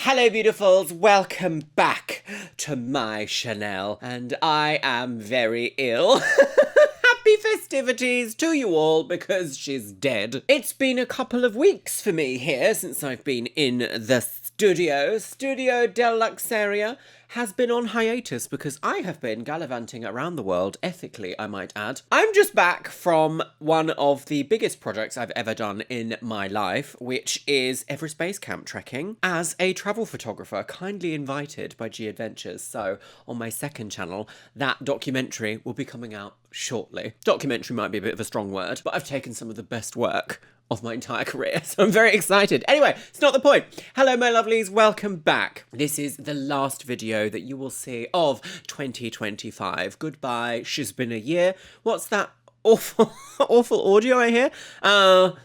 Hello beautifuls, welcome back to my Chanel, and I am very ill. Happy festivities to you all because she's dead. It's been a couple of weeks for me here since I've been in the studio. Studio del Luxeria has been on hiatus because I have been gallivanting around the world, ethically I might add. I'm just back from one of the biggest projects I've ever done in my life, which is Everest Base Camp trekking as a travel photographer, kindly invited by G Adventures. So on my second channel, that documentary will be coming out shortly. Documentary might be a bit of a strong word, but I've taken some of the best work of my entire career, so I'm very excited. Anyway, it's not the point. Hello, my lovelies, welcome back. This is the last video that you will see of 2025. Goodbye, she's been a year. What's that awful, awful audio I hear? No,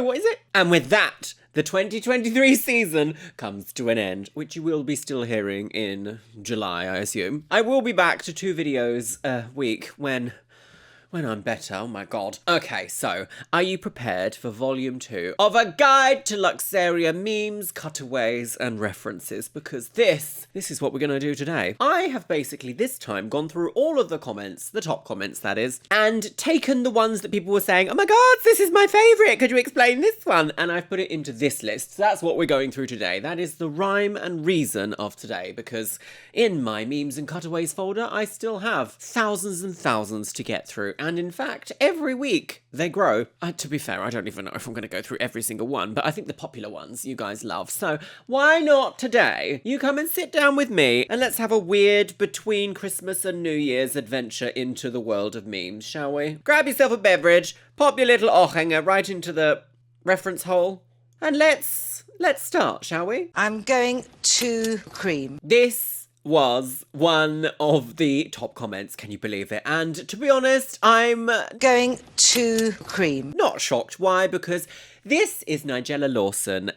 what is it? And with that, the 2023 season comes to an end, which you will be still hearing in July, I assume. I will be back to 2 videos a week when I'm better, oh my god. Okay, so, are you prepared for volume 2 of a guide to Luxeria memes, cutaways, and references? Because this is what we're gonna do today. I have basically this time gone through all of the comments, the top comments that is, and taken the ones that people were saying, oh my god, this is my favourite, could you explain this one? And I've put it into this list. So that's what we're going through today. That is the rhyme and reason of today, because in my memes and cutaways folder, I still have thousands and thousands to get through. And in fact, every week they grow. To be fair, I don't even know if I'm going to go through every single one, but I think the popular ones you guys love. So why not today? You come and sit down with me and let's have a weird between Christmas and New Year's adventure into the world of memes, shall we? Grab yourself a beverage, pop your little Ochinger right into the reference hole, and let's start, shall we? I'm going to cream. This was one of the top comments, can you believe it? And to be honest, I'm going to cream. Not shocked. Why? Because this is Nigella Lawson.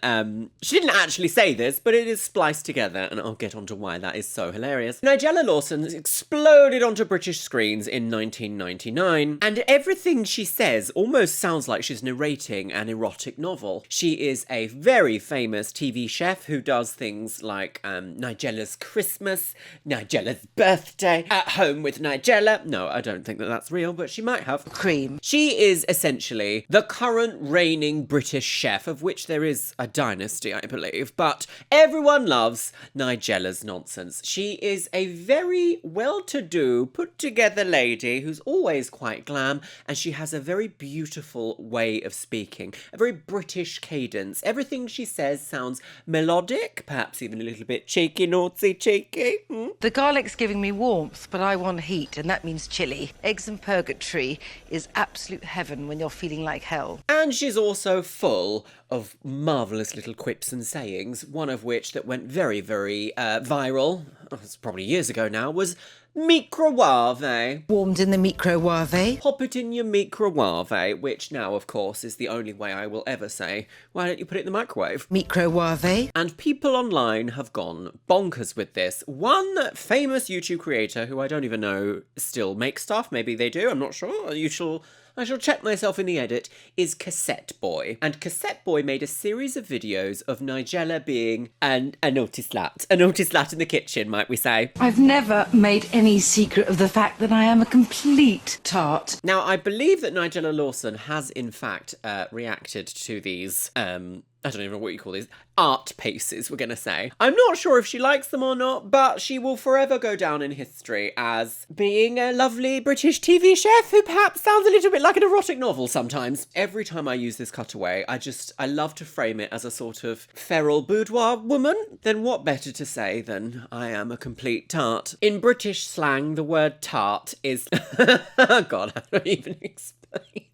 She didn't actually say this, but it is spliced together, and I'll get onto why that is so hilarious. Nigella Lawson exploded onto British screens in 1999, and everything she says almost sounds like she's narrating an erotic novel. She is a very famous TV chef who does things like Nigella's Christmas, Nigella's birthday, At Home with Nigella. No, I don't think that that's real, but she might have. Cream. She is essentially the current reigning British chef, of which there is a dynasty, I believe, but everyone loves Nigella's nonsense. She is a very well-to-do, put-together lady who's always quite glam, and she has a very beautiful way of speaking, a very British cadence. Everything she says sounds melodic, perhaps even a little bit cheeky, naughty, cheeky. The garlic's giving me warmth, but I want heat, and that means chili. Eggs and purgatory is absolute heaven when you're feeling like hell. And she's also full of marvellous little quips and sayings, one of which that went very, very viral, it's probably years ago now, was microwave. Warmed in the microwave. Pop it in your microwave, which now, of course, is the only way I will ever say, why don't you put it in the microwave? Microwave. And people online have gone bonkers with this. One famous YouTube creator, who I don't even know still makes stuff, maybe they do, I'm not sure, I shall check myself in the edit, is Cassette Boy. And Cassette Boy made a series of videos of Nigella being a naughty slut. A naughty slut in the kitchen, might we say. I've never made any secret of the fact that I am a complete tart. Now, I believe that Nigella Lawson has, in fact, reacted to these, I don't even know what you call these, art pieces, we're gonna say. I'm not sure if she likes them or not, but she will forever go down in history as being a lovely British TV chef who perhaps sounds a little bit like an erotic novel sometimes. Every time I use this cutaway, I love to frame it as a sort of feral boudoir woman. Then what better to say than I am a complete tart? In British slang, the word tart is... oh God, I don't even explain.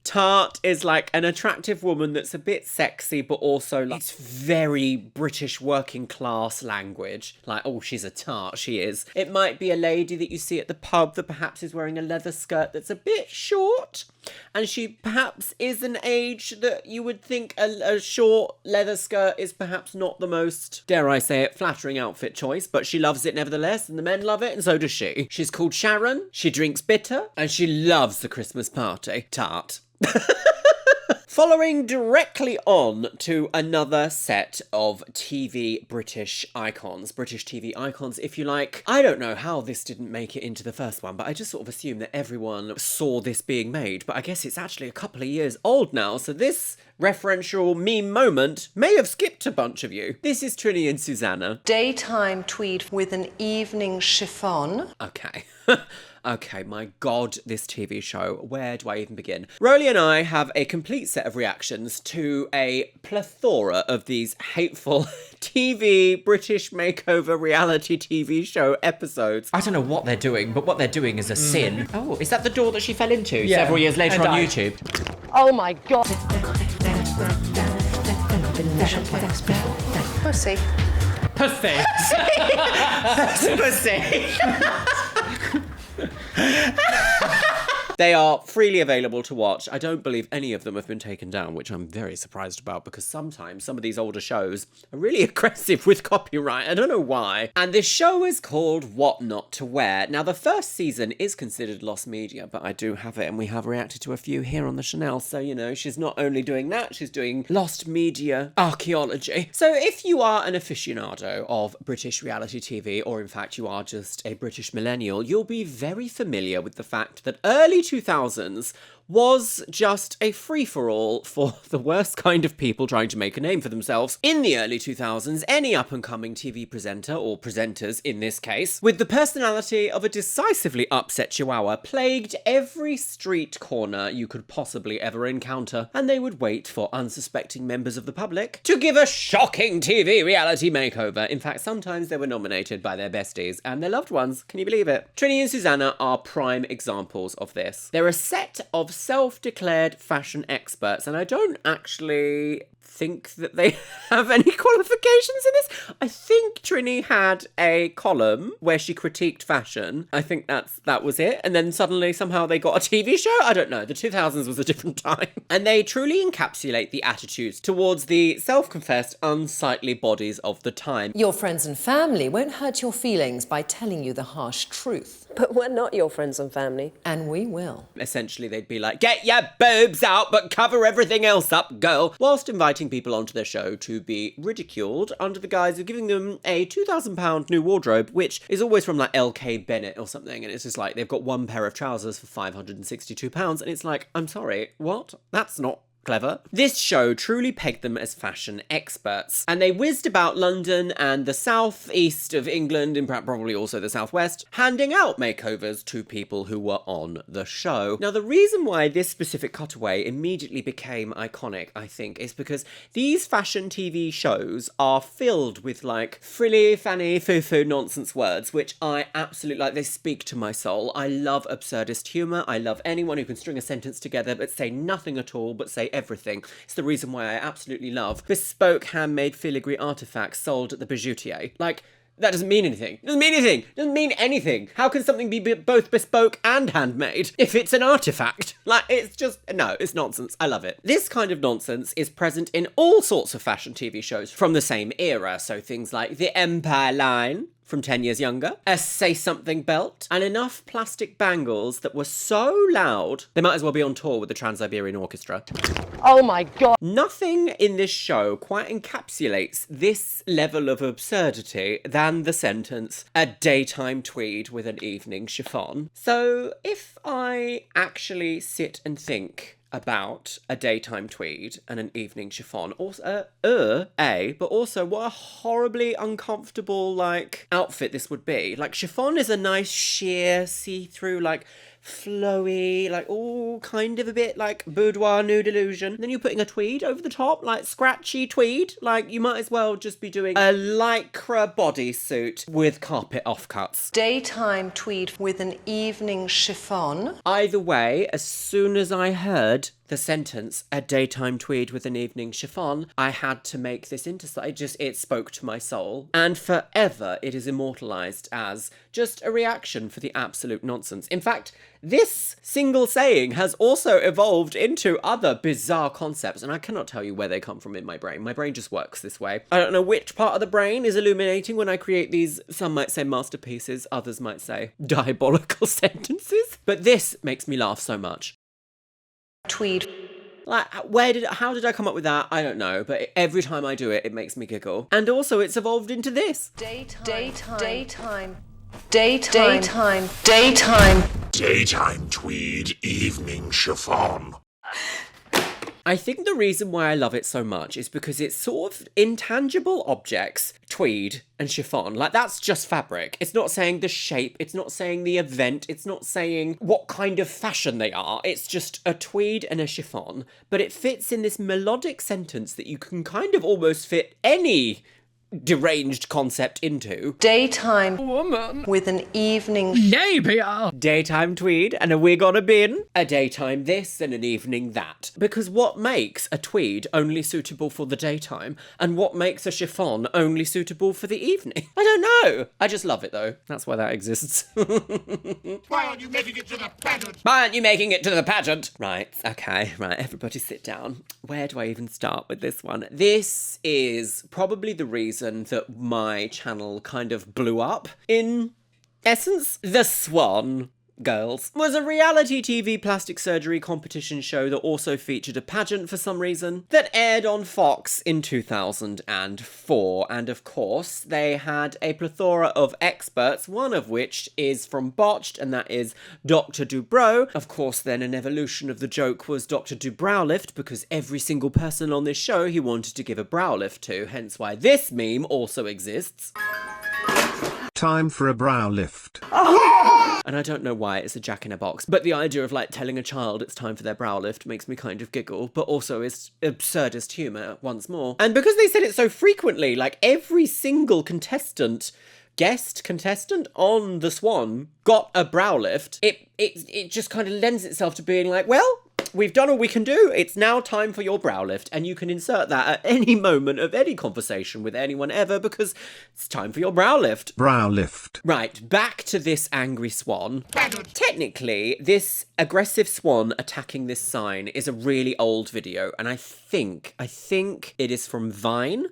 Tart is like an attractive woman that's a bit sexy, but also like, it's very British working class language. Like, oh, she's a tart, she is. It might be a lady that you see at the pub that perhaps is wearing a leather skirt that's a bit short, and she perhaps is an age that you would think a short leather skirt is perhaps not the most, dare I say it, flattering outfit choice, but she loves it nevertheless, and the men love it, and so does she. She's called Sharon, she drinks bitter, and she loves the Christmas party. Tart. Following directly on to another set of TV British icons, British TV icons, if you like. I don't know how this didn't make it into the first one, but I just sort of assume that everyone saw this being made, but I guess it's actually a couple of years old now, so this referential meme moment may have skipped a bunch of you. This is Trinny and Susanna. Daytime tweed with an evening chiffon. Okay. Okay, my God, this TV show. Where do I even begin? Rowley and I have a complete set of reactions to a plethora of these hateful TV, British makeover reality TV show episodes. I don't know what they're doing, but what they're doing is a sin. Oh, is that the door that she fell into several years later on YouTube? Oh my God. Pussy. Pussy. Pussy. They are freely available to watch. I don't believe any of them have been taken down, which I'm very surprised about because sometimes some of these older shows are really aggressive with copyright. I don't know why. And this show is called What Not to Wear. Now, the first season is considered lost media, but I do have it and we have reacted to a few here on the Chanel. So, you know, she's not only doing that, she's doing lost media archaeology. So if you are an aficionado of British reality TV, or in fact you are just a British millennial, you'll be very familiar with the fact that early 2000s was just a free-for-all for the worst kind of people trying to make a name for themselves. In the early 2000s, any up-and-coming TV presenter, or presenters in this case, with the personality of a decisively upset chihuahua, plagued every street corner you could possibly ever encounter, and they would wait for unsuspecting members of the public to give a shocking TV reality makeover. In fact, sometimes they were nominated by their besties and their loved ones. Can you believe it? Trinny and Susanna are prime examples of this. They're a set of self-declared fashion experts, and I don't actually think that they have any qualifications in this. I think Trinny had a column where she critiqued fashion. I think that was it. And then suddenly somehow they got a TV show. I don't know. The 2000s was a different time. And they truly encapsulate the attitudes towards the self-confessed unsightly bodies of the time. Your friends and family won't hurt your feelings by telling you the harsh truth. But we're not your friends and family. And we will. Essentially, they'd be like, get your boobs out, but cover everything else up, girl. Whilst inviting people onto their show to be ridiculed under the guise of giving them a £2,000 new wardrobe, which is always from like LK Bennett or something. And it's just like, they've got one pair of trousers for £562. And it's like, I'm sorry, what? That's not clever. This show truly pegged them as fashion experts, and they whizzed about London and the southeast of England, and probably also the southwest, handing out makeovers to people who were on the show. Now, the reason why this specific cutaway immediately became iconic, I think, is because these fashion TV shows are filled with like frilly, fanny, foo-foo nonsense words, which I absolutely like. They speak to my soul. I love absurdist humour. I love anyone who can string a sentence together but say nothing at all, but say everything. It's the reason why I absolutely love bespoke handmade filigree artifacts sold at the bijoutier. Like, that doesn't mean anything. It doesn't mean anything. It doesn't mean anything. How can something be both bespoke and handmade if it's an artifact? Like, it's just, no, it's nonsense. I love it. This kind of nonsense is present in all sorts of fashion TV shows from the same era. So things like the Empire line from 10 Years Younger, a Say Something belt, and enough plastic bangles that were so loud they might as well be on tour with the Trans-Siberian Orchestra. Oh my God. Nothing in this show quite encapsulates this level of absurdity than the sentence, a daytime tweed with an evening chiffon. So if I actually sit and think about a daytime tweed and an evening chiffon, also, but also what a horribly uncomfortable, like, outfit this would be. Like, chiffon is a nice sheer, see-through, like, flowy, like, all kind of a bit like boudoir nude illusion. Then you're putting a tweed over the top, like scratchy tweed. Like, you might as well just be doing a lycra bodysuit with carpet offcuts. Daytime tweed with an evening chiffon. Either way, as soon as I heard the sentence, a daytime tweed with an evening chiffon, I had to make this it spoke to my soul. And forever it is immortalised as just a reaction for the absolute nonsense. In fact, this single saying has also evolved into other bizarre concepts, and I cannot tell you where they come from in my brain. My brain just works this way. I don't know which part of the brain is illuminating when I create these, some might say masterpieces, others might say diabolical sentences. But this makes me laugh so much. Tweed Like, how did I come up with that? I don't know, but every time I do it, it makes me giggle. And also, it's evolved into this. Daytime tweed, evening chiffon. I think the reason why I love it so much is because it's sort of intangible objects, tweed and chiffon. Like, that's just fabric. It's not saying the shape, it's not saying the event, it's not saying what kind of fashion they are. It's just a tweed and a chiffon, but it fits in this melodic sentence that you can kind of almost fit any deranged concept into. Daytime woman with an evening Daytime tweed and a wig on a bin. A daytime this and an evening that. Because what makes a tweed only suitable for the daytime and what makes a chiffon only suitable for the evening? I don't know. I just love it though. That's why that exists. Why aren't you making it to the pageant? Why aren't you making it to the pageant? Right, okay, right, everybody sit down. Where do I even start with this one? This is probably the reason that my channel kind of blew up, in essence. The Swan Girls was a reality TV plastic surgery competition show that also featured a pageant for some reason, that aired on Fox in 2004, and of course they had a plethora of experts, one of which is from BOTCHED, and that is Dr. Dubrow. Of course then an evolution of the joke was Dr. Dubrow lift, because every single person on this show he wanted to give a brow lift to, hence why this meme also exists. Time for a brow lift. And I don't know why it's a jack-in-a-box, but the idea of, like, telling a child it's time for their brow lift makes me kind of giggle, but also is absurdist humour once more. And because they said it so frequently, like, every single contestant on The Swan got a brow lift, it just kind of lends itself to being like, well, we've done all we can do. It's now time for your brow lift. And you can insert that at any moment of any conversation with anyone ever, because it's time for your brow lift. Brow lift. Right, back to this angry swan. Technically, this aggressive swan attacking this sign is a really old video. And I think it is from Vine.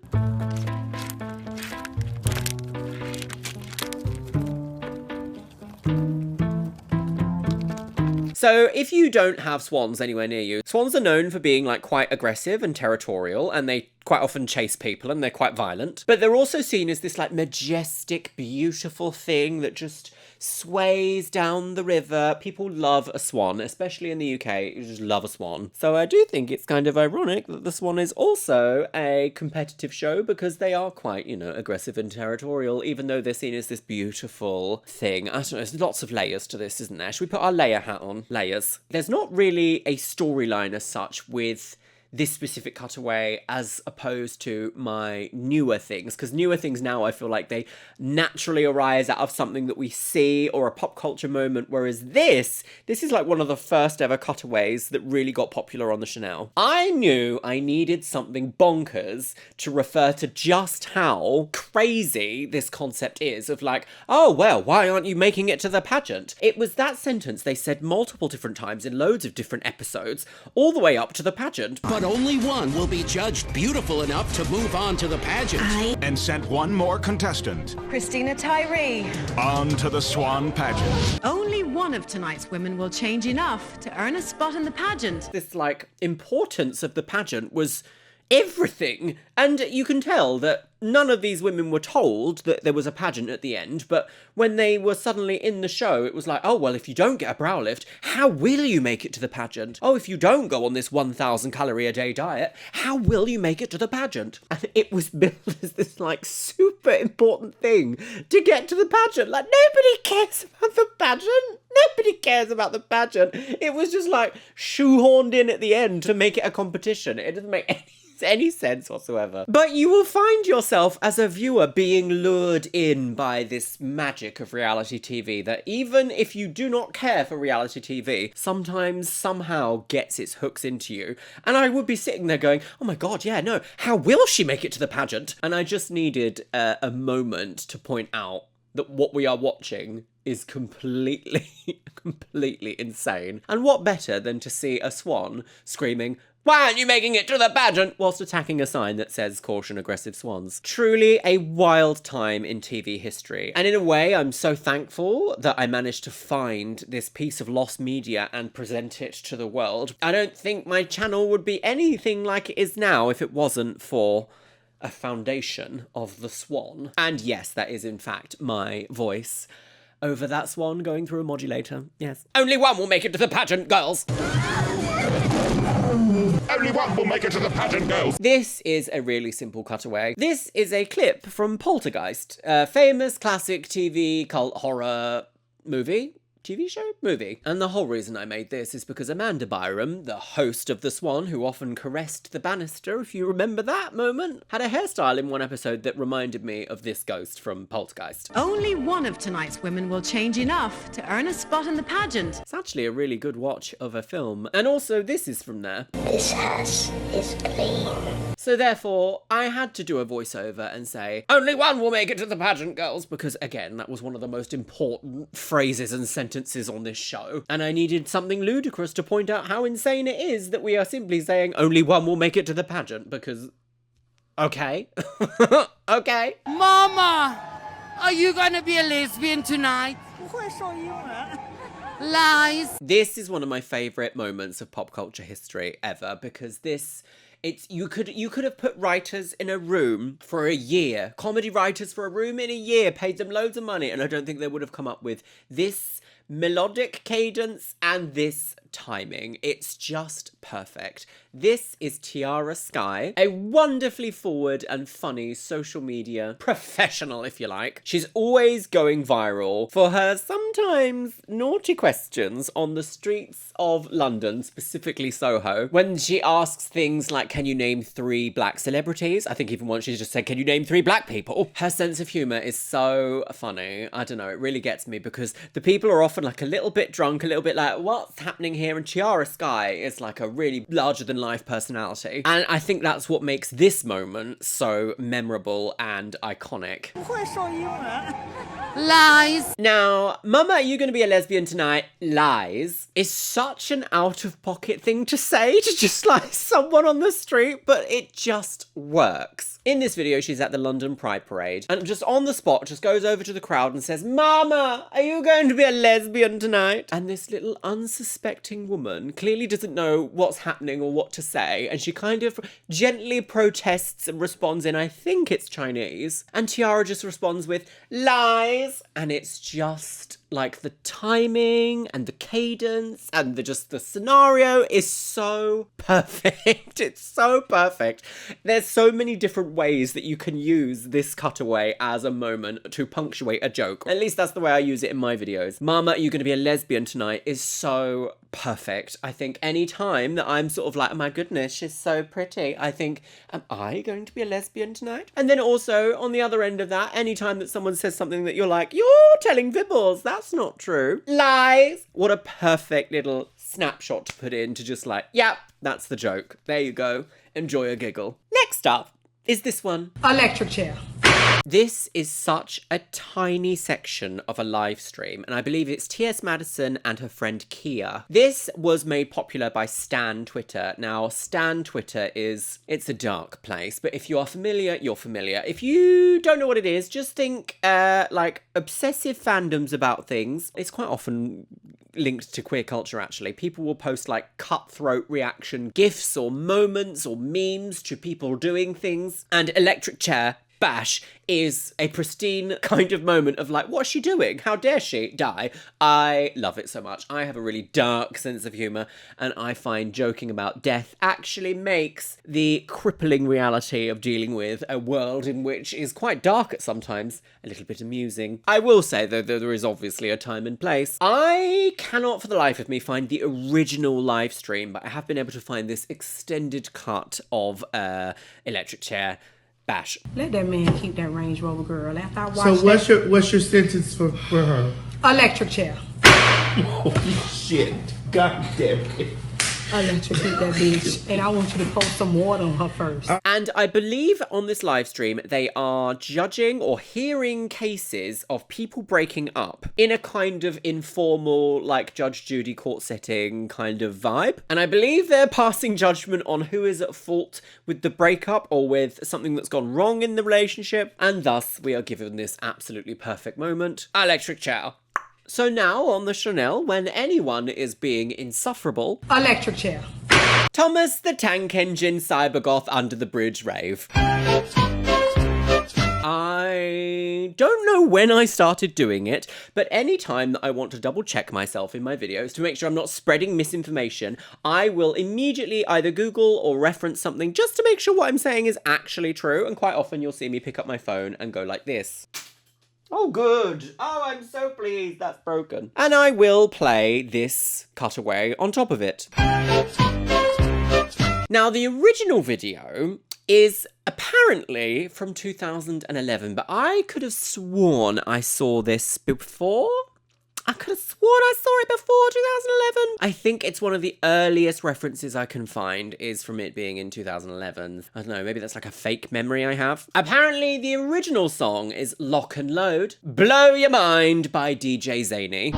So if you don't have swans anywhere near you, swans are known for being, like, quite aggressive and territorial, and they quite often chase people, and they're quite violent. But they're also seen as this, like, majestic, beautiful thing that just sways down the river. People love a swan, especially in the UK. You just love a swan. So I do think it's kind of ironic that the Swan is also a competitive show, because they are quite, you know, aggressive and territorial, even though they're seen as this beautiful thing. I don't know, there's lots of layers to this, isn't there? Should we put our layer hat on? Layers. There's not really a storyline as such with this specific cutaway as opposed to my newer things, because newer things now I feel like they naturally arise out of something that we see or a pop culture moment, whereas this is like one of the first ever cutaways that really got popular on the Chanel. I knew I needed something bonkers to refer to just how crazy this concept is of, like, oh well, why aren't you making it to the pageant? It was that sentence they said multiple different times in loads of different episodes, all the way up to the pageant. But only one will be judged beautiful enough to move on to the pageant. And sent one more contestant Christina Tyree on to the Swan pageant. Only one of tonight's women will change enough to earn a spot in the pageant. This, like, importance of the pageant was everything, and you can tell that none of these women were told that there was a pageant at the end, but when they were suddenly in the show, it was like, oh, well, if you don't get a brow lift, how will you make it to the pageant? Oh, if you don't go on this 1,000 calorie a day diet, how will you make it to the pageant? And it was built as this, like, super important thing to get to the pageant. Like, nobody cares about the pageant. Nobody cares about the pageant. It was just, like, shoehorned in at the end to make it a competition. It doesn't make any sense whatsoever. But you will find yourself as a viewer being lured in by this magic of reality TV that, even if you do not care for reality TV, sometimes somehow gets its hooks into you. And I would be sitting there going, oh my god, yeah, no, how will she make it to the pageant? And I just needed a moment to point out that what we are watching is completely insane. And what better than to see a swan screaming, Why aren't you making it to the pageant? Whilst attacking a sign that says caution aggressive swans. Truly a wild time in TV history. And in a way, I'm so thankful that I managed to find this piece of lost media and present it to the world. I don't think my channel would be anything like it is now if it wasn't for a foundation of the swan. And yes, that is in fact my voice over that swan going through a modulator. Yes. Only one will make it to the pageant, girls. Only one will make it to the pageant, girls. This is a really simple cutaway. This is a clip from Poltergeist, a famous classic TV cult horror movie. TV show? Movie. And the whole reason I made this is because Amanda Byram, the host of The Swan, who often caressed the banister, if you remember that moment, had a hairstyle in one episode that reminded me of this ghost from Poltergeist. Only one of tonight's women will change enough to earn a spot in the pageant. It's actually a really good watch of a film. And also, this is from there. This house is clean. So therefore, I had to do a voiceover and say, only one will make it to the pageant, girls, because again, that was one of the most important phrases and sentences on this show. And I needed something ludicrous to point out how insane it is that we are simply saying only one will make it to the pageant, because, okay. Okay. Mama, are you gonna be a lesbian tonight? Lies. This is one of my favourite moments of pop culture history ever, because you could have put writers in a room for a year, comedy writers for a room in a year, paid them loads of money, and I don't think they would have come up with this melodic cadence and this timing. It's just perfect. This is Tiara Sky, a wonderfully forward and funny social media professional, if you like. She's always going viral for her sometimes naughty questions on the streets of London, specifically Soho, when she asks things like, can you name 3 black celebrities? I think even once she just said, can you name 3 black people? Her sense of humour is so funny. I don't know, it really gets me, because the people are often like a little bit drunk, a little bit like, what's happening here? And Tiara Sky is like a really larger than life personality. And I think that's what makes this moment so memorable and iconic. Lies. Now, Mama, are you going to be a lesbian tonight? Lies is such an out-of-pocket thing to say to just like someone on the street, but it just works. In this video, she's at the London Pride Parade and just on the spot just goes over to the crowd and says, Mama, are you going to be a lesbian tonight? And this little unsuspecting woman clearly doesn't know what's happening or what to say, and she kind of gently protests and responds in, I think it's Chinese, and Tiara just responds with, lies, and it's just like the timing and the cadence and the scenario is so perfect. It's so perfect. There's so many different ways that you can use this cutaway as a moment to punctuate a joke. At least that's the way I use it in my videos. Mama, are you going to be a lesbian tonight is so perfect. I think any time that I'm sort of like, oh my goodness, she's so pretty, I think, am I going to be a lesbian tonight? And then also on the other end of that, any time that someone says something that you're like, you're telling fibbles, that's not true. Lies. What a perfect little snapshot to put in to just like, yeah, that's the joke. There you go. Enjoy a giggle. Next up is this one. Electric chair. This is such a tiny section of a live stream, and I believe it's T.S. Madison and her friend Kia. This was made popular by Stan Twitter. Now, Stan Twitter it's a dark place, but if you are familiar, you're familiar. If you don't know what it is, just think like obsessive fandoms about things. It's quite often linked to queer culture, actually. People will post like cutthroat reaction gifs or moments or memes to people doing things, and Electric Chair Bash is a pristine kind of moment of like, what's she doing? How dare she die? I love it so much. I have a really dark sense of humour, and I find joking about death actually makes the crippling reality of dealing with a world in which is quite dark at sometimes a little bit amusing. I will say, though, there is obviously a time and place. I cannot for the life of me find the original live stream, but I have been able to find this extended cut of Electric Chair Bash. Let that man keep that Range Rover girl. After I watch So what's your sentence for her? Electric chair. Oh shit. God damn it. electrocute that bitch. And I want you to pour some water on her first. And I believe on this live stream, they are judging or hearing cases of people breaking up in a kind of informal, like Judge Judy court setting kind of vibe. And I believe they're passing judgment on who is at fault with the breakup or with something that's gone wrong in the relationship. And thus, we are given this absolutely perfect moment. Electric chair. So now on the Chanel, when anyone is being insufferable... Electric chair. Thomas the Tank Engine Cybergoth Under the Bridge rave. I don't know when I started doing it, but any time that I want to double check myself in my videos to make sure I'm not spreading misinformation, I will immediately either Google or reference something just to make sure what I'm saying is actually true. And quite often you'll see me pick up my phone and go like this. Oh, good. Oh, I'm so pleased that's broken. And I will play this cutaway on top of it. Now, the original video is apparently from 2011, but I could have sworn I saw this before. I could have sworn I saw it before 2011. I think it's one of the earliest references I can find is from it being in 2011. I don't know, maybe that's like a fake memory I have. Apparently, the original song is Lock and Load, Blow Your Mind by DJ Zany.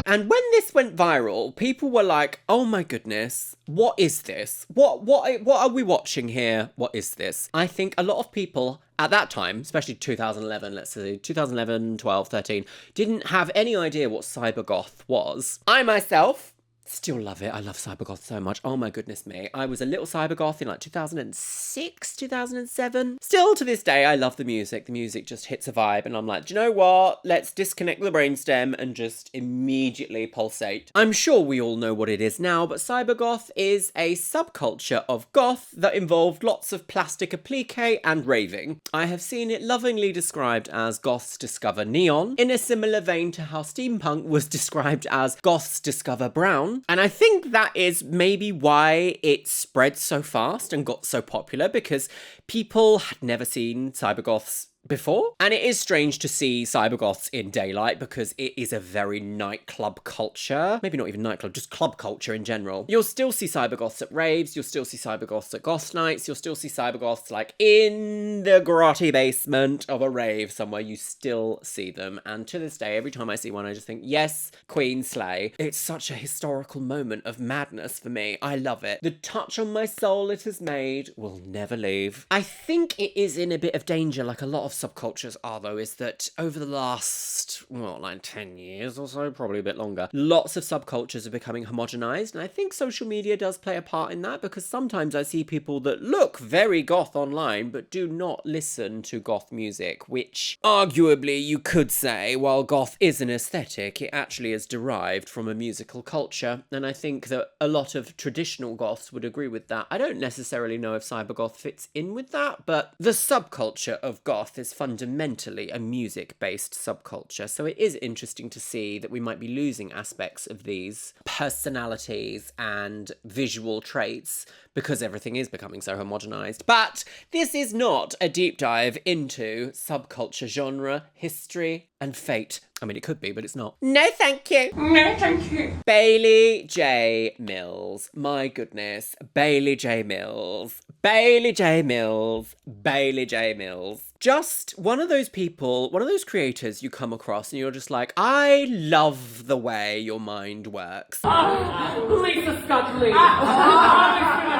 And when this went viral, people were like, oh my goodness, what is this? What are we watching here? What is this? I think a lot of people at that time, especially 2011, let's say 2011, 12, 13, didn't have any idea what cybergoth was. I myself still love it. I love cybergoth so much. Oh my goodness me. I was a little cybergoth in like 2006, 2007. Still to this day, I love the music. The music just hits a vibe and I'm like, do you know what? Let's disconnect the brainstem and just immediately pulsate. I'm sure we all know what it is now, but cybergoth is a subculture of goth that involved lots of plastic applique and raving. I have seen it lovingly described as goths discover neon, in a similar vein to how steampunk was described as goths discover brown. And I think that is maybe why it spread so fast and got so popular, because people had never seen cybergoths before. And it is strange to see cybergoths in daylight because it is a very nightclub culture. Maybe not even nightclub, just club culture in general. You'll still see cybergoths at raves, you'll still see cybergoths at goth nights, you'll still see cybergoths like in the grotty basement of a rave somewhere. You still see them. And to this day, every time I see one, I just think, yes, Queen slay. It's such a historical moment of madness for me. I love it. The touch on my soul it has made will never leave. I think it is in a bit of danger, like a lot of subcultures are though, is that over the last, well, like 10 years or so, probably a bit longer, lots of subcultures are becoming homogenized, and I think social media does play a part in that, because sometimes I see people that look very goth online but do not listen to goth music, which arguably you could say, while goth is an aesthetic, it actually is derived from a musical culture, and I think that a lot of traditional goths would agree with that. I don't necessarily know if cybergoth fits in with that, but the subculture of goth is fundamentally a music-based subculture, so it is interesting to see that we might be losing aspects of these personalities and visual traits because everything is becoming so homogenized. But this is not a deep dive into subculture genre, history, and fate. I mean, it could be, but it's not. No, thank you. No, thank you. Bailey J. Mills. My goodness. Bailey J. Mills. Bailey J. Mills. Bailey J. Mills. Just one of those people, one of those creators you come across and you're just like, I love the way your mind works. Lisa Scottley.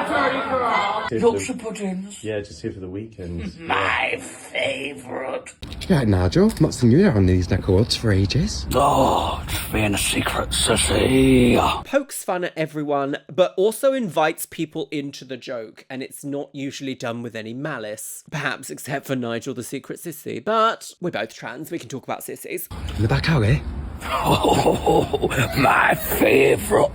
Dirty girl. Yorkshire puddings. Yeah, just here for the weekend. My favourite. Yeah, Nigel, not seen you on these neck of woods for ages. Oh, it's being a secret sissy. Pokes fun at everyone, but also invites people into the joke, and it's not usually done with any malice. Perhaps except for Nigel the secret sissy, but we're both trans, we can talk about sissies. In the back alley? Oh, my favourite.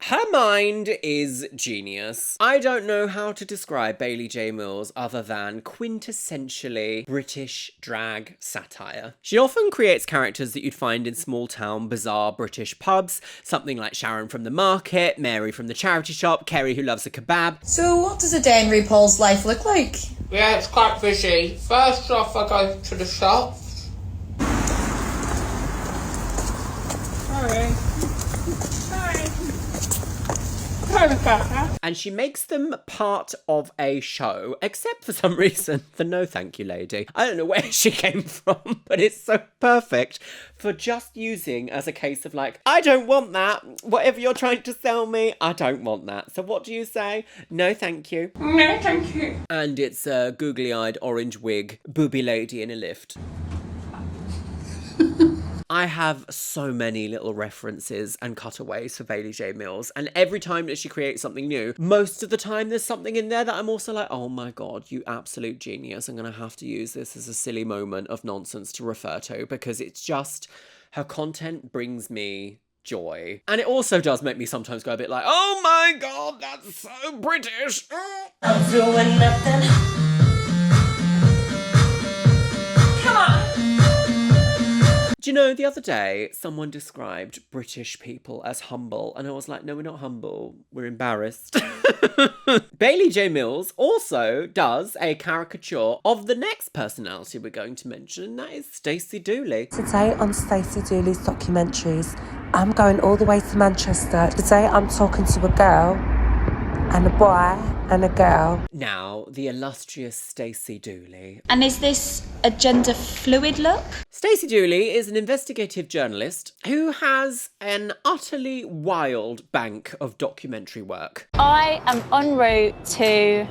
Her mind is genius. I don't know how to describe Bailey J. Mills other than quintessentially British drag satire. She often creates characters that you'd find in small town, bizarre British pubs, something like Sharon from the market, Mary from the charity shop, Kerry who loves a kebab. So what does a day in RuPaul's life look like? Yeah, it's quite busy. First off, I go to the shops. And she makes them part of a show, except for some reason, the no thank you lady. I don't know where she came from, but it's so perfect for just using as a case of like, I don't want that. Whatever you're trying to sell me, I don't want that. So what do you say? No thank you. No, thank you. And it's a googly-eyed orange wig booby lady in a lift. I have so many little references and cutaways for Bailey J. Mills, and every time that she creates something new, most of the time there's something in there that I'm also like, oh my god, you absolute genius. I'm going to have to use this as a silly moment of nonsense to refer to, because it's just, her content brings me joy. And it also does make me sometimes go a bit like, oh my god, that's so British. I'm doing nothing. Come on. Do you know, the other day, someone described British people as humble, and I was like, no, we're not humble, we're embarrassed. Bailey J. Mills also does a caricature of the next personality we're going to mention, and that is Stacey Dooley. Today on Stacey Dooley's documentaries, I'm going all the way to Manchester. Today I'm talking to a girl and a boy and a girl. Now, the illustrious Stacey Dooley. And is this a gender fluid look? Stacey Dooley is an investigative journalist who has an utterly wild bank of documentary work. I am en route to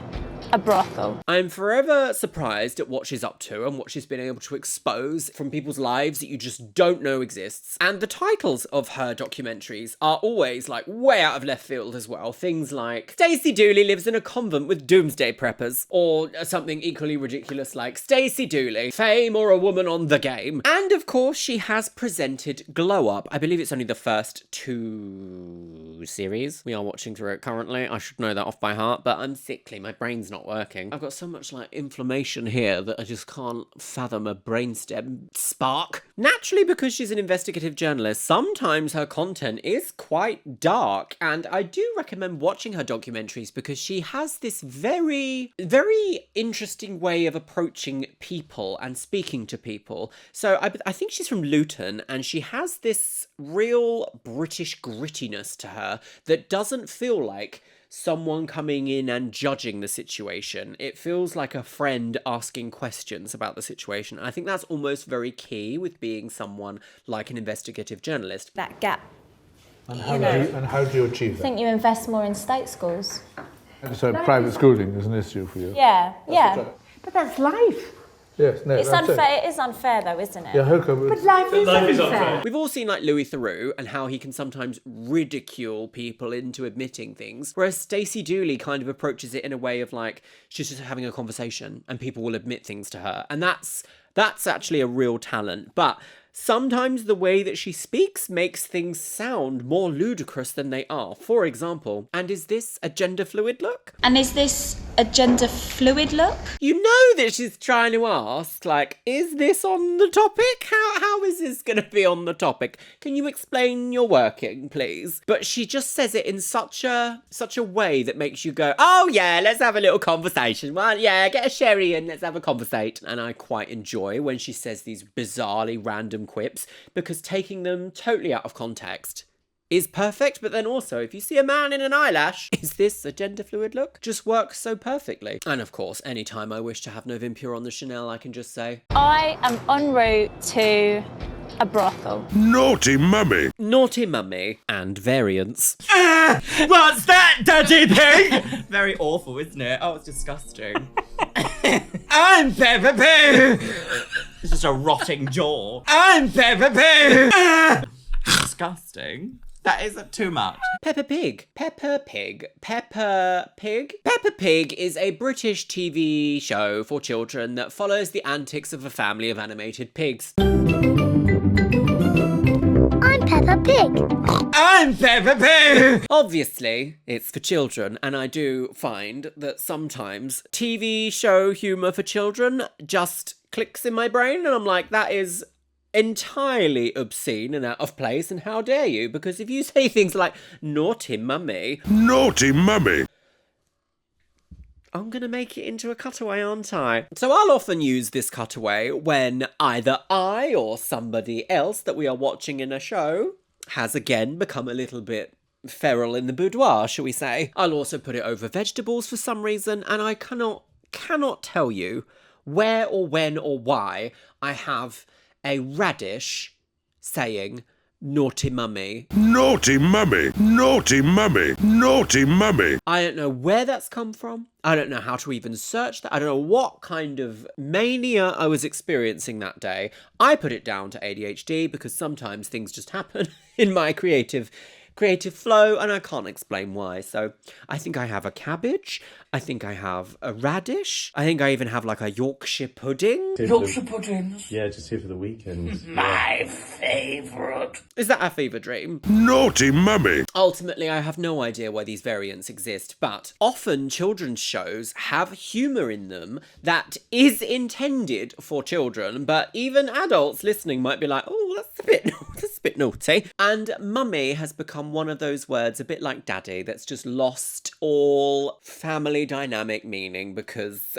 a brothel. I'm forever surprised at what she's up to and what she's been able to expose from people's lives that you just don't know exists. And the titles of her documentaries are always like way out of left field as well. Things like Stacey Dooley lives in a convent with doomsday preppers, or something equally ridiculous like Stacey Dooley, fame or a woman on the game. And of course she has presented Glow Up. I believe it's only the first 2 series. We are watching through it currently. I should know that off by heart, but I'm sickly. My brain's not working. I've got so much like inflammation here that I just can't fathom a brainstem spark. Naturally, because she's an investigative journalist, sometimes her content is quite dark, and I do recommend watching her documentaries because she has this very, very interesting way of approaching people and speaking to people. So I think she's from Luton, and she has this real British grittiness to her that doesn't feel like someone coming in and judging the situation. It feels like a friend asking questions about the situation. I think that's almost very key with being someone like an investigative journalist. That gap. And how do you achieve I that? think you invest more in state schools. So private schooling is an issue for you? Yeah, yeah. But that's life. Yes, no, It's that's unfair. It is unfair, though, isn't it? Yeah, how come? But life is unfair. We've all seen like Louis Theroux and how he can sometimes ridicule people into admitting things, whereas Stacey Dooley kind of approaches it in a way of like, she's just having a conversation and people will admit things to her. And that's actually a real talent. But sometimes the way that she speaks makes things sound more ludicrous than they are. For example, and is this a gender fluid look? And is this a gender fluid look? You know that she's trying to ask, like, is this on the topic? How is this going to be on the topic? Can you explain your working, please? But she just says it in such a way that makes you go, oh yeah, let's have a little conversation. Well, yeah, get a sherry and let's have a conversation. And I quite enjoy when she says these bizarrely random quips, because taking them totally out of context is perfect. But then also, if you see a man in an eyelash, is this a gender fluid look? Just works so perfectly. And of course, anytime I wish to have no Vimpure on the Chanel, I can just say, I am en route to a brothel. Naughty mummy. Naughty mummy and variants. What's that, Daddy Pig? Very awful, isn't it? Oh, it's disgusting. I'm Peppa Pig. It's just a rotting jaw. I'm Peppa Pig. Disgusting. That is too much. Peppa Pig. Peppa Pig. Peppa Pig? Peppa Pig is a British TV show for children that follows the antics of a family of animated pigs. I'm Peppa Pig. I'm Peppa Pig! Obviously, it's for children, and I do find that sometimes TV show humour for children just clicks in my brain, and I'm like, that is entirely obscene and out of place, and how dare you? Because if you say things like, naughty mummy... Naughty mummy! I'm going to make it into a cutaway, aren't I? So I'll often use this cutaway when either I or somebody else that we are watching in a show has again become a little bit feral in the boudoir, shall we say. I'll also put it over vegetables for some reason, and I cannot tell you where or when or why I have a radish saying naughty mummy. Naughty mummy. Naughty mummy. Naughty mummy. I don't know where that's come from. I don't know how to even search that. I don't know what kind of mania I was experiencing that day. I put it down to ADHD because sometimes things just happen in my creative flow, and I can't explain why. So I think I have a cabbage. I think I have a radish. I think I even have like a Yorkshire pudding. Yorkshire puddings. Yeah, just here for the weekend. My favourite. Is that a fever dream? Naughty mummy. Ultimately, I have no idea why these variants exist, but often children's shows have humour in them that is intended for children, but even adults listening might be like, oh, that's a bit naughty. And mummy has become one of those words, a bit like daddy, that's just lost all family dynamic meaning because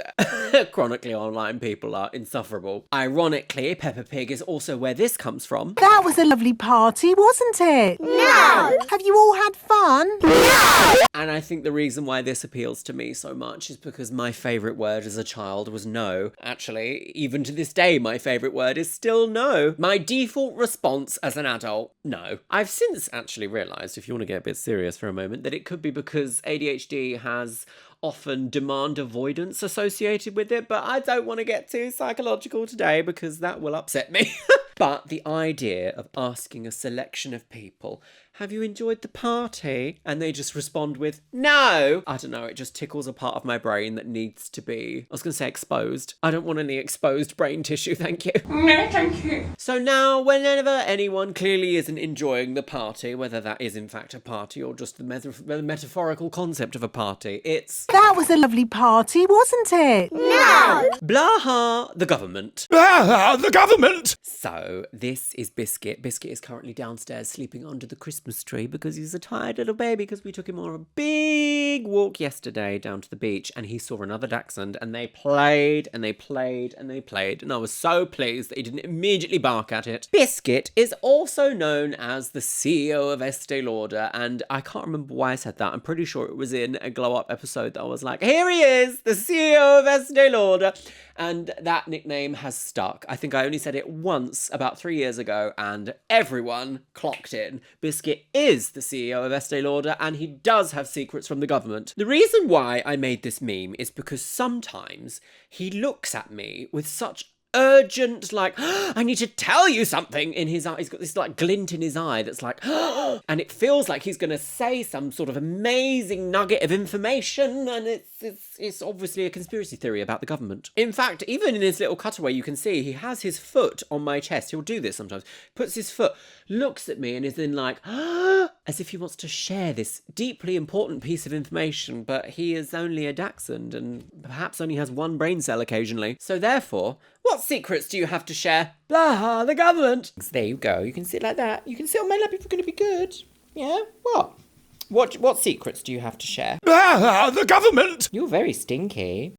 chronically online people are insufferable. Ironically, Peppa Pig is also where this comes from. That was a lovely party, wasn't it? No! Have you all had fun? No! And I think the reason why this appeals to me so much is because my favourite word as a child was no. Actually, even to this day, my favourite word is still no. My default response as an adult, no. I've since actually realised, if you want to get a bit serious for a moment, that it could be because ADHD has often demand avoidance associated with it, but I don't want to get too psychological today because that will upset me. But the idea of asking a selection of people, have you enjoyed the party? And they just respond with, no. I don't know, it just tickles a part of my brain that needs to be, I was going to say exposed. I don't want any exposed brain tissue, thank you. No, thank you. So now, whenever anyone clearly isn't enjoying the party, whether that is in fact a party or just the metaphorical concept of a party, it's... That was a lovely party, wasn't it? No! Blaha, the government. Ah, the government! So, this is Biscuit. Biscuit is currently downstairs sleeping under the Christmas tree because he's a tired little baby because we took him on a big walk yesterday down to the beach and he saw another dachshund and they played and they played and they played and I was so pleased that he didn't immediately bark at it. Biscuit is also known as the CEO of Estee Lauder, and I can't remember why I said that. I'm pretty sure it was in a Glow Up episode that I was like, here he is, the CEO of Estee Lauder. And that nickname has stuck. I think I only said it once about 3 years ago and everyone clocked in. Biscuit is the CEO of Estee Lauder and he does have secrets from the government. The reason why I made this meme is because sometimes he looks at me with such urgent, like, I need to tell you something in his eye. He's got this like glint in his eye that's like, and it feels like he's going to say some sort of amazing nugget of information, and it's obviously a conspiracy theory about the government. In fact, even in his little cutaway, you can see he has his foot on my chest. He'll do this sometimes. Puts his foot, looks at me, and is then like, as if he wants to share this deeply important piece of information, but he is only a dachshund and perhaps only has one brain cell occasionally. So therefore, what secrets do you have to share? Blah, the government. There you go. You can sit like that. You can sit on my lap if you're going to be good. Yeah? What secrets do you have to share? Ah, the government! You're very stinky.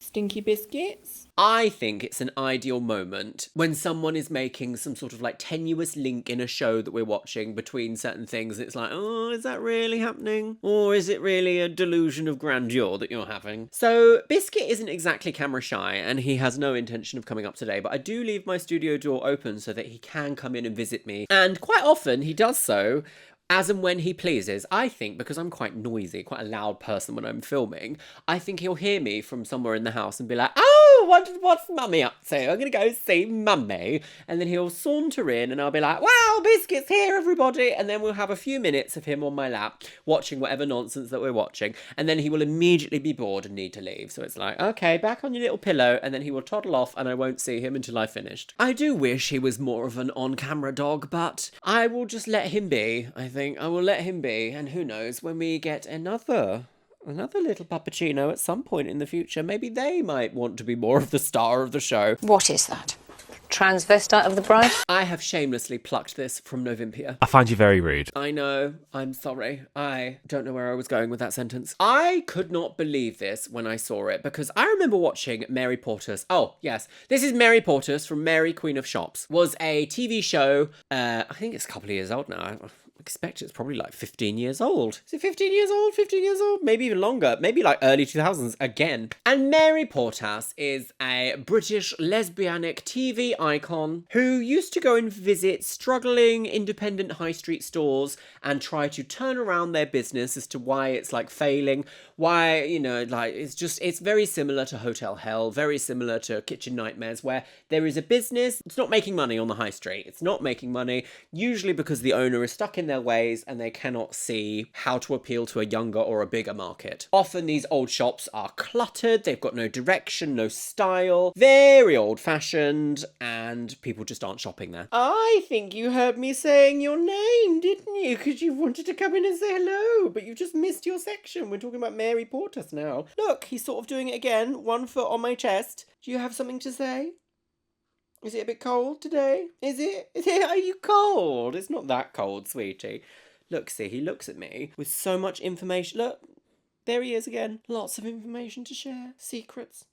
Stinky biscuits? I think it's an ideal moment when someone is making some sort of like tenuous link in a show that we're watching between certain things. It's like, oh, is that really happening? Or is it really a delusion of grandeur that you're having? So Biscuit isn't exactly camera shy and he has no intention of coming up today, but I do leave my studio door open so that he can come in and visit me. And quite often he does so as and when he pleases. I think, because I'm quite noisy, quite a loud person when I'm filming, I think he'll hear me from somewhere in the house and be like, oh, what's Mummy up to? I'm going to go see Mummy. And then he'll saunter in and I'll be like, wow, Biscuit's here, everybody. And then we'll have a few minutes of him on my lap watching whatever nonsense that we're watching. And then he will immediately be bored and need to leave. So it's like, okay, back on your little pillow. And then he will toddle off and I won't see him until I've finished. I do wish he was more of an on-camera dog, but I will just let him be, I think. I will let him be, and who knows, when we get another little puppuccino at some point in the future, maybe they might want to be more of the star of the show. What is that? Transvestite of the bride? I have shamelessly plucked this from Novimpia. I find you very rude. I know. I'm sorry. I don't know where I was going with that sentence. I could not believe this when I saw it because I remember watching Mary Portas. Oh, yes. This is Mary Portas from Mary Queen of Shops. Was a TV show. I think it's a couple of years old now. I expect it's probably like 15 years old. Is it 15 years old? 15 years old? Maybe even longer. Maybe like early 2000s again. And Mary Portas is a British lesbianic TV icon who used to go and visit struggling independent high street stores and try to turn around their business as to why it's like failing, why, you know, like it's very similar to Hotel Hell, very similar to Kitchen Nightmares, where there is a business, it's not making money on the high street. It's not making money, usually because the owner is stuck in their ways and they cannot see how to appeal to a younger or a bigger market. Often these old shops are cluttered, they've got no direction, no style, very old-fashioned, and people just aren't shopping there. I think you heard me saying your name, didn't you? Because you wanted to come in and say hello, but you just missed your section. We're talking about Mary Portas now. Look, he's sort of doing it again, one foot on my chest. Do you have something to say? Is it a bit cold today? Is it? Are you cold? It's not that cold, sweetie. Look, see, he looks at me with so much information. Look, there he is again. Lots of information to share. Secrets.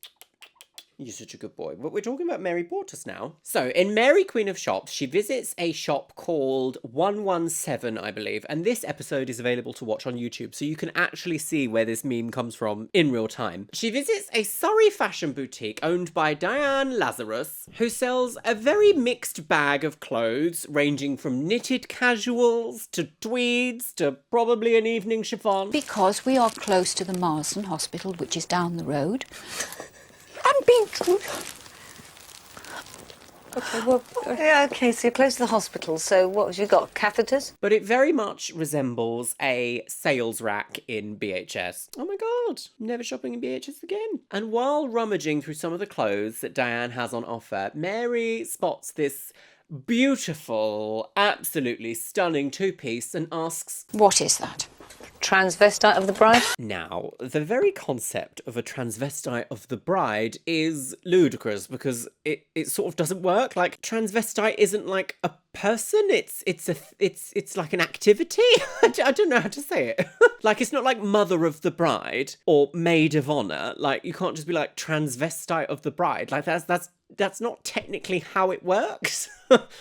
You're such a good boy. But we're talking about Mary Portas now. So, in Mary Queen of Shops, she visits a shop called 117, I believe. And this episode is available to watch on YouTube, so you can actually see where this meme comes from in real time. She visits a Surrey fashion boutique owned by Diane Lazarus, who sells a very mixed bag of clothes, ranging from knitted casuals to tweeds to probably an evening chiffon. Because we are close to the Marsden Hospital, which is down the road. I'm being true. Okay, well, yeah, okay, so you're close to the hospital, so what have you got, catheters? But it very much resembles a sales rack in BHS. Oh my god, never shopping in BHS again. And while rummaging through some of the clothes that Diane has on offer, Mary spots this beautiful, absolutely stunning two-piece and asks, "What is that?" Transvestite of the bride? Now, the very concept of a transvestite of the bride is ludicrous because it sort of doesn't work. Like, transvestite isn't like a person, it's like an activity. I don't know how to say it. Like, it's not like mother of the bride or maid of honor. Like, you can't just be like transvestite of the bride. Like, that's not technically how it works.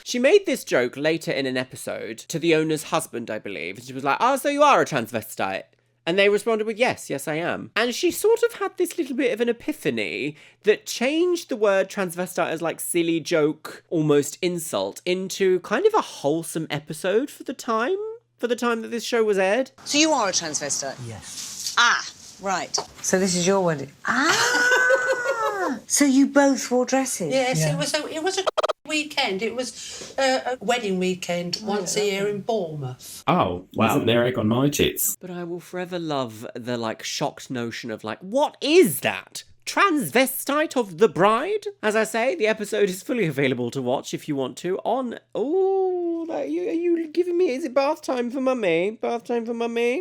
She made this joke later in an episode to the owner's husband, I believe. She was like, "Oh, so you are a transvestite?" And they responded with, yes, I am. And she sort of had this little bit of an epiphany that changed the word transvestite as like silly joke, almost insult, into kind of a wholesome episode for the time that this show was aired. So you are a transvestite? Yes. Ah, right. So this is your wedding? Ah! So you both wore dresses? Yes, yeah. It was a weekend. It was a wedding weekend once a year in Bournemouth. Oh, wow. Wasn't there egg on my tits? But I will forever love the like shocked notion of like, what is that? Transvestite of the bride? As I say, the episode is fully available to watch if you want to on... Oh, are you giving me... Is it bath time for mummy? Bath time for mummy?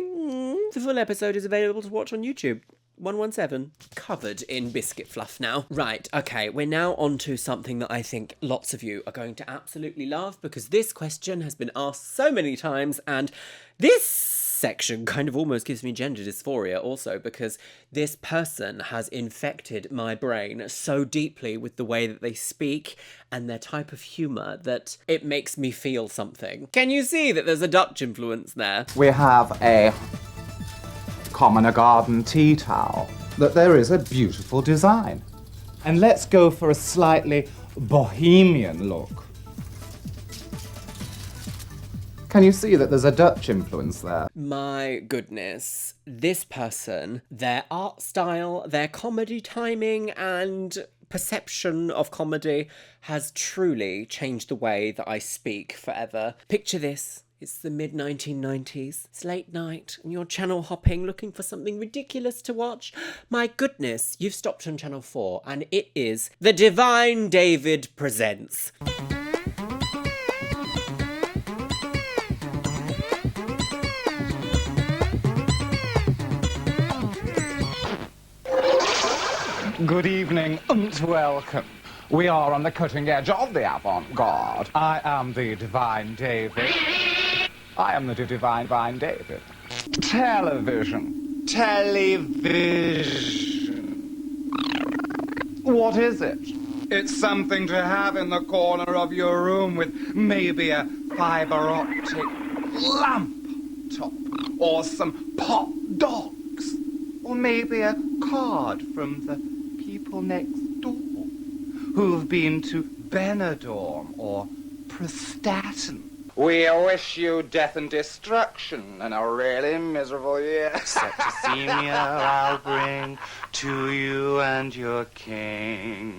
The full episode is available to watch on YouTube. 117. Covered in biscuit fluff now. Right, okay, we're now on to something that I think lots of you are going to absolutely love because this question has been asked so many times and this section kind of almost gives me gender dysphoria also because this person has infected my brain so deeply with the way that they speak and their type of humour that it makes me feel something. Can you see that there's a Dutch influence there? We have a commoner garden tea towel. That there is a beautiful design. And let's go for a slightly bohemian look. Can you see that there's a Dutch influence there? My goodness. This person, their art style, their comedy timing and perception of comedy has truly changed the way that I speak forever. Picture this. It's the mid-1990s. It's late night and you're channel hopping looking for something ridiculous to watch. My goodness, you've stopped on Channel 4 and it is The Divine David Presents. Good evening and welcome. We are on the cutting edge of the avant-garde. I am the Divine David. I am the Divine David. Television. What is it? It's something to have in the corner of your room with maybe a fiber optic lamp top, or some pot dogs, or maybe a card from the people next door who've been to Benidorm or Prestatyn. We wish you death and destruction and a really miserable year. Septicemia I'll bring to you and your king.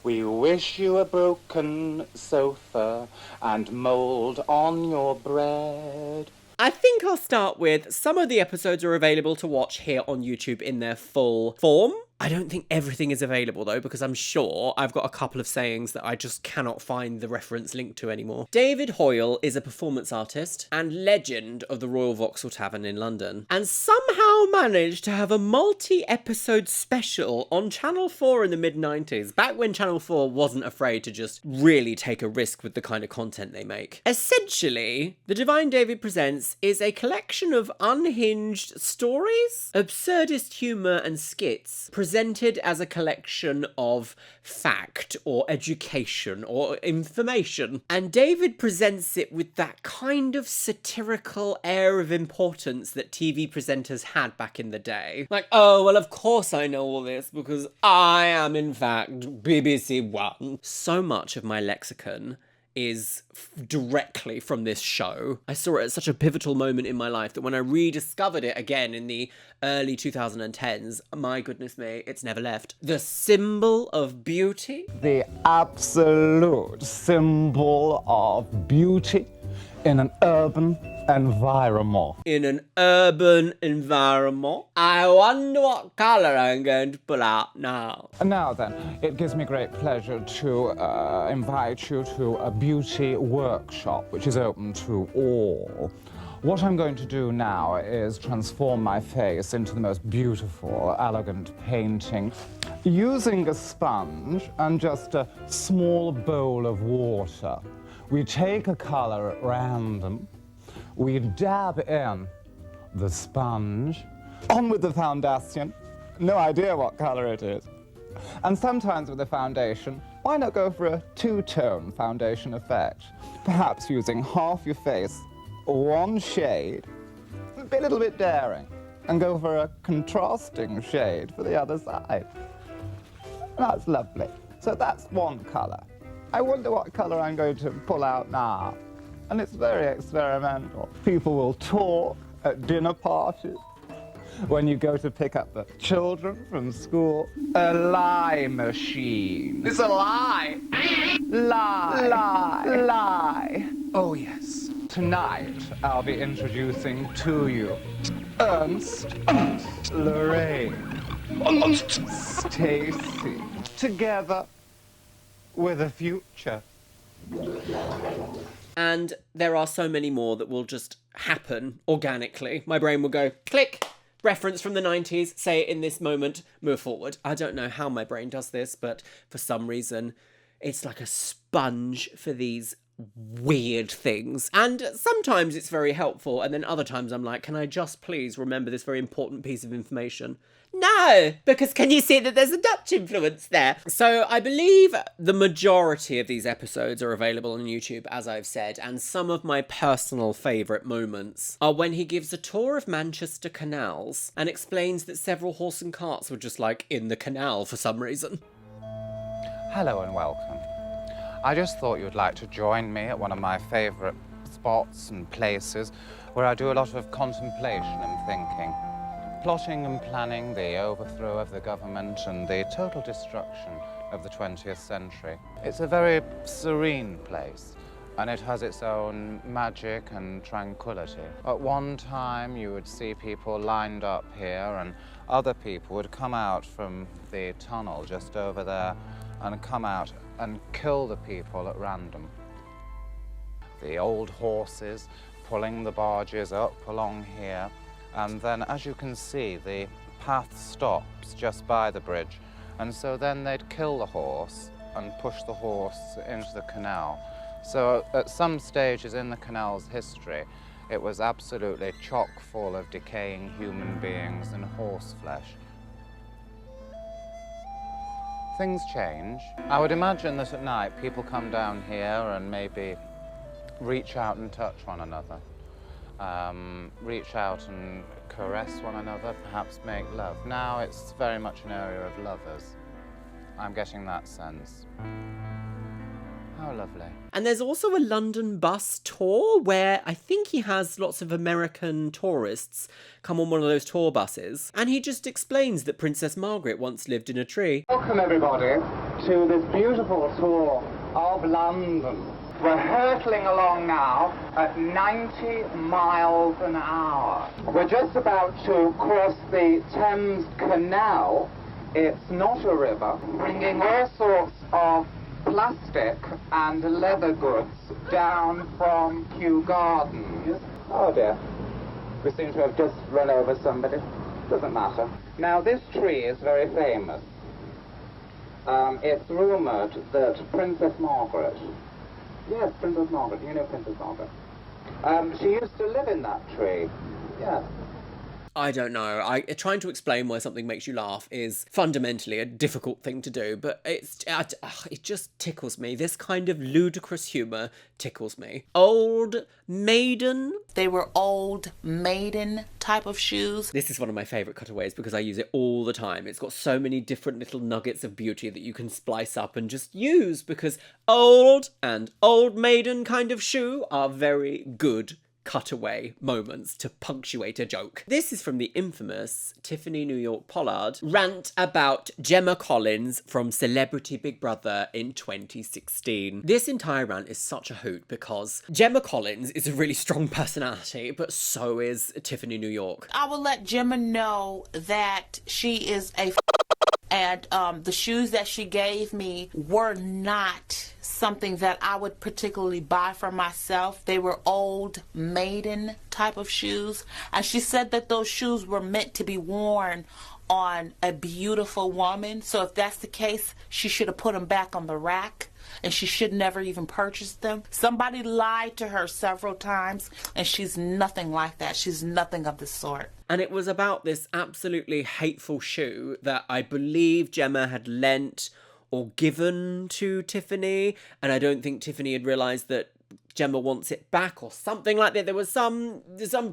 We wish you a broken sofa and mould on your bread. I think I'll start with some of the episodes are available to watch here on YouTube in their full form. I don't think everything is available though, because I'm sure I've got a couple of sayings that I just cannot find the reference link to anymore. David Hoyle is a performance artist and legend of the Royal Vauxhall Tavern in London, and somehow managed to have a multi-episode special on Channel 4 in the mid-90s, back when Channel 4 wasn't afraid to just really take a risk with the kind of content they make. Essentially, The Divine David Presents is a collection of unhinged stories, absurdist humour and skits, presented as a collection of fact or education or information. And David presents it with that kind of satirical air of importance that TV presenters had back in the day. Like, oh, well, of course I know all this because I am, in fact, BBC One. So much of my lexicon is directly from this show. I saw it at such a pivotal moment in my life that when I rediscovered it again in the early 2010s, my goodness me, it's never left. The symbol of beauty. The absolute symbol of beauty in an urban environment. In an urban environment. I wonder what colour I'm going to pull out now. Now then, it gives me great pleasure to invite you to a beauty workshop, which is open to all. What I'm going to do now is transform my face into the most beautiful, elegant painting using a sponge and just a small bowl of water. We take a colour at random, we dab in the sponge, on with the foundation, no idea what colour it is. And sometimes with the foundation, why not go for a two-tone foundation effect? Perhaps using half your face, one shade, a little bit daring, and go for a contrasting shade for the other side. That's lovely. So that's one colour. I wonder what colour I'm going to pull out now. And it's very experimental. People will talk at dinner parties. When you go to pick up the children from school, a lie machine. It's a lie. Lie. Oh, yes. Tonight, I'll be introducing to you Ernst, Lorraine, Stacy, together with a future. And there are so many more that will just happen organically. My brain will go, click, reference from the 90s, say it in this moment, move forward. I don't know how my brain does this, but for some reason, it's like a sponge for these weird things. And sometimes it's very helpful, and then other times I'm like, can I just please remember this very important piece of information? No, because can you see that there's a Dutch influence there? So I believe the majority of these episodes are available on YouTube, as I've said, and some of my personal favourite moments are when he gives a tour of Manchester canals and explains that several horse and carts were just like in the canal for some reason. Hello and welcome. I just thought you'd like to join me at one of my favourite spots and places where I do a lot of contemplation and thinking. Plotting and planning the overthrow of the government and the total destruction of the 20th century. It's a very serene place, and it has its own magic and tranquility. At one time, you would see people lined up here, and other people would come out from the tunnel just over there and come out and kill the people at random. The old horses pulling the barges up along here. And then, as you can see, the path stops just by the bridge, And so then they'd kill the horse and push the horse into the canal. So at some stages in the canal's history, it was absolutely chock full of decaying human beings and horse flesh. Things change. I would imagine that at night people come down here and maybe reach out and touch one another. Reach out and caress one another, perhaps make love. Now it's very much an area of lovers. I'm getting that sense. How lovely. And there's also a London bus tour where I think he has lots of American tourists come on one of those tour buses. And he just explains that Princess Margaret once lived in a tree. Welcome everybody to this beautiful tour of London. We're hurtling along now at 90 miles an hour. We're just about to cross the Thames Canal. It's not a river, bringing all sorts of plastic and leather goods down from Kew Gardens. Oh dear, we seem to have just run over somebody. Doesn't matter. Now this tree is very famous. It's rumoured that Princess Margaret, yes, Princess Margaret, you know Princess Margaret, she used to live in that tree, yes. I don't know. Trying to explain why something makes you laugh is fundamentally a difficult thing to do, but it just tickles me. This kind of ludicrous humour tickles me. Old maiden. They were old maiden type of shoes. This is one of my favourite cutaways because I use it all the time. It's got so many different little nuggets of beauty that you can splice up and just use, because old and old maiden kind of shoe are very good cutaway moments to punctuate a joke. This is from the infamous Tiffany New York Pollard rant about Gemma Collins from Celebrity Big Brother in 2016. This entire rant is such a hoot because Gemma Collins is a really strong personality, but so is Tiffany New York. I will let Gemma know that she is a and the shoes that she gave me were not something that I would particularly buy for myself. They were old maiden type of shoes. And she said that those shoes were meant to be worn on a beautiful woman. So if that's the case, she should have put them back on the rack. And she should never even purchase them. Somebody lied to her several times, and she's nothing like that. She's nothing of the sort. And it was about this absolutely hateful shoe that I believe Gemma had lent or given to Tiffany, and I don't think Tiffany had realised that Gemma wants it back or something like that. There was some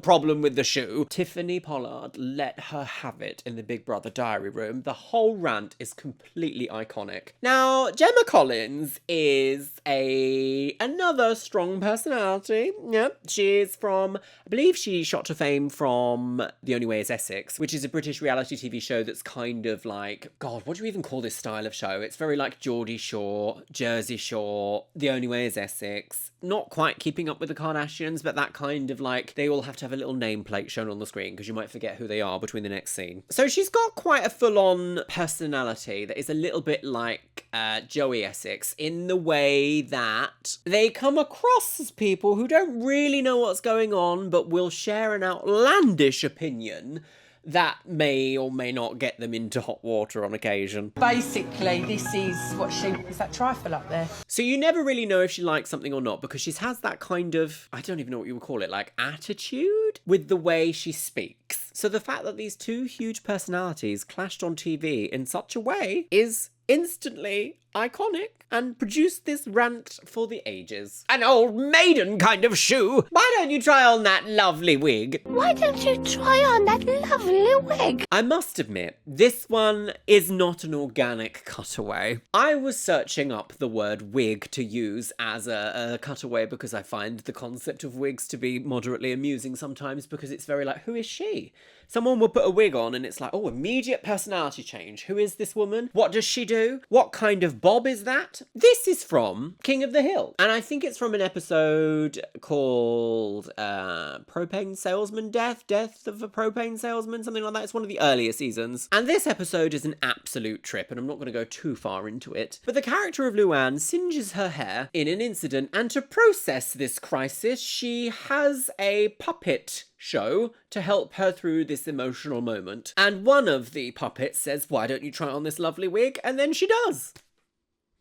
problem with the shoe. Tiffany Pollard let her have it in the Big Brother diary room. The whole rant is completely iconic. Now, Gemma Collins is another strong personality. Yeah, she's from, I believe she shot to fame from The Only Way is Essex, which is a British reality TV show that's kind of like, God, what do you even call this style of show? It's very like Geordie Shore, Jersey Shore, The Only Way is Essex. Not quite Keeping Up with the Kardashians, but that kind of like, they all have to have a little nameplate shown on the screen because you might forget who they are between the next scene. So she's got quite a full-on personality that is a little bit like Joey Essex in the way that they come across as people who don't really know what's going on but will share an outlandish opinion that may or may not get them into hot water on occasion. Basically, this is what she... Is that trifle up there? So you never really know if she likes something or not because she has that kind of, I don't even know what you would call it, like attitude with the way she speaks. So the fact that these two huge personalities clashed on TV in such a way is instantly iconic and produced this rant for the ages. An old maiden kind of shoe. Why don't you try on that lovely wig? Why don't you try on that lovely wig? I must admit, this one is not an organic cutaway. I was searching up the word wig to use as a cutaway because I find the concept of wigs to be moderately amusing sometimes because it's very like, who is she? Someone will put a wig on and it's like, oh, immediate personality change. Who is this woman? What does she do? What kind of Bob is that? This is from King of the Hill. And I think it's from an episode called Propane Salesman Death of a Propane Salesman, something like that. It's one of the earlier seasons. And this episode is an absolute trip, and I'm not going to go too far into it. But the character of Luann singes her hair in an incident, and to process this crisis, she has a puppet show to help her through this emotional moment. And one of the puppets says, "Why don't you try on this lovely wig?" And then she does.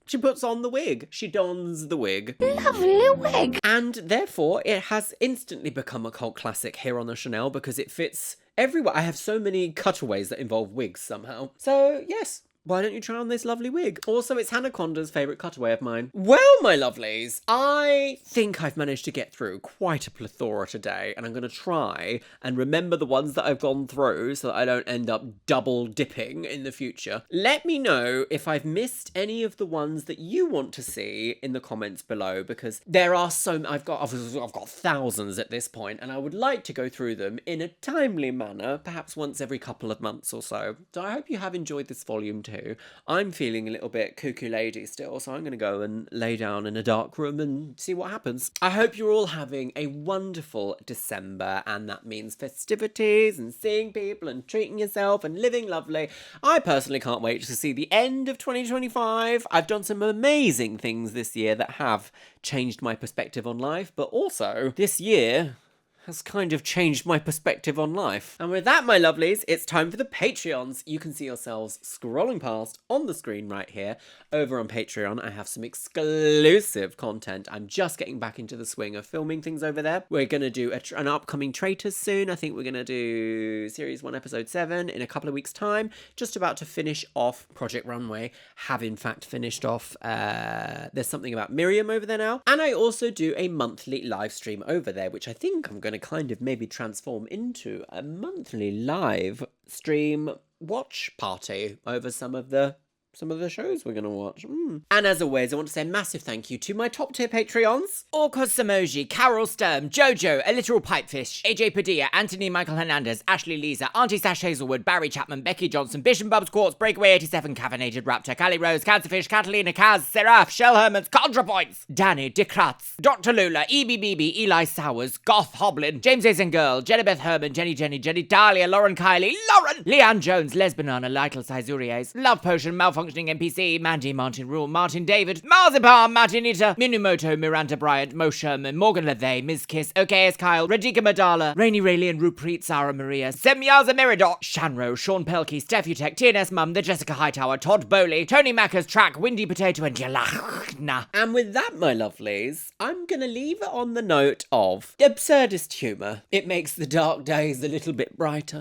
She puts on the wig. She dons the wig. Lovely wig. And therefore, it has instantly become a cult classic here on the Chanel because it fits everywhere. I have so many cutaways that involve wigs somehow. So, yes. Why don't you try on this lovely wig? Also, it's Hannah Conda's favourite cutaway of mine. Well, my lovelies, I think I've managed to get through quite a plethora today, and I'm going to try and remember the ones that I've gone through so that I don't end up double dipping in the future. Let me know if I've missed any of the ones that you want to see in the comments below, because there are so I've got thousands at this point, and I would like to go through them in a timely manner, perhaps once every couple of months or so. So I hope you have enjoyed this volume too. I'm feeling a little bit cuckoo lady still, so I'm going to go and lay down in a dark room and see what happens. I hope you're all having a wonderful December, and that means festivities and seeing people and treating yourself and living lovely. I personally can't wait to see the end of 2025. I've done some amazing things this year that have changed my perspective on life, but also this year has kind of changed my perspective on life. And with that, my lovelies, it's time for the Patreons. You can see yourselves scrolling past on the screen right here. Over on Patreon, I have some exclusive content. I'm just getting back into the swing of filming things over there. We're going to do an upcoming Traitors soon. I think we're going to do Series 1, Episode 7 in a couple of weeks' time. Just about to finish off Project Runway. Have, in fact, finished off. There's something about Miriam over there now. And I also do a monthly live stream over there, which I think I'm going to kind of maybe transform into a monthly live stream watch party over some of the shows we're going to watch. And as always, I want to say a massive thank you to my top tier Patreons. Orcos Samoji, Carol Sturm, Jojo, A Literal Pipefish, AJ Padilla, Anthony Michael Hernandez, Ashley Lisa, Auntie Sash Hazelwood, Barry Chapman, Becky Johnson, Bish and Bubs Quartz, Breakaway 87, Caffeinated Raptor, Callie Rose, Cancerfish, Catalina Kaz, Seraph, Shell Hermans, ContraPoints, Danny, Dikratz, Dr. Lula, EBBB, Eli Sowers, Goth Hoblin, James Asen Girl, Jennybeth Herman, Jenny Dahlia, Lauren Kylie, Leanne Jones, Les Banana, Lytle Sizuries, Love Potion, Malfunctioning NPC, Mandy, Martin Rule, Martin David, Marzipan, Martinita, Minumoto, Miranda Bryant, Mo Sherman, Morgan Lethay, Ms. Kiss, OKS Kyle, Radhika Madala, Rainy Raelian, Rupreet, Sarah Maria, Semyaza Meridot, Shanro, Sean Pelkey, Stephutech, TNS Mum, The Jessica Hightower, Todd Bowley, Tony Macker's Track, Windy Potato, and Jalachna. And with that, my lovelies, I'm going to leave it on the note of absurdist humour. It makes the dark days a little bit brighter.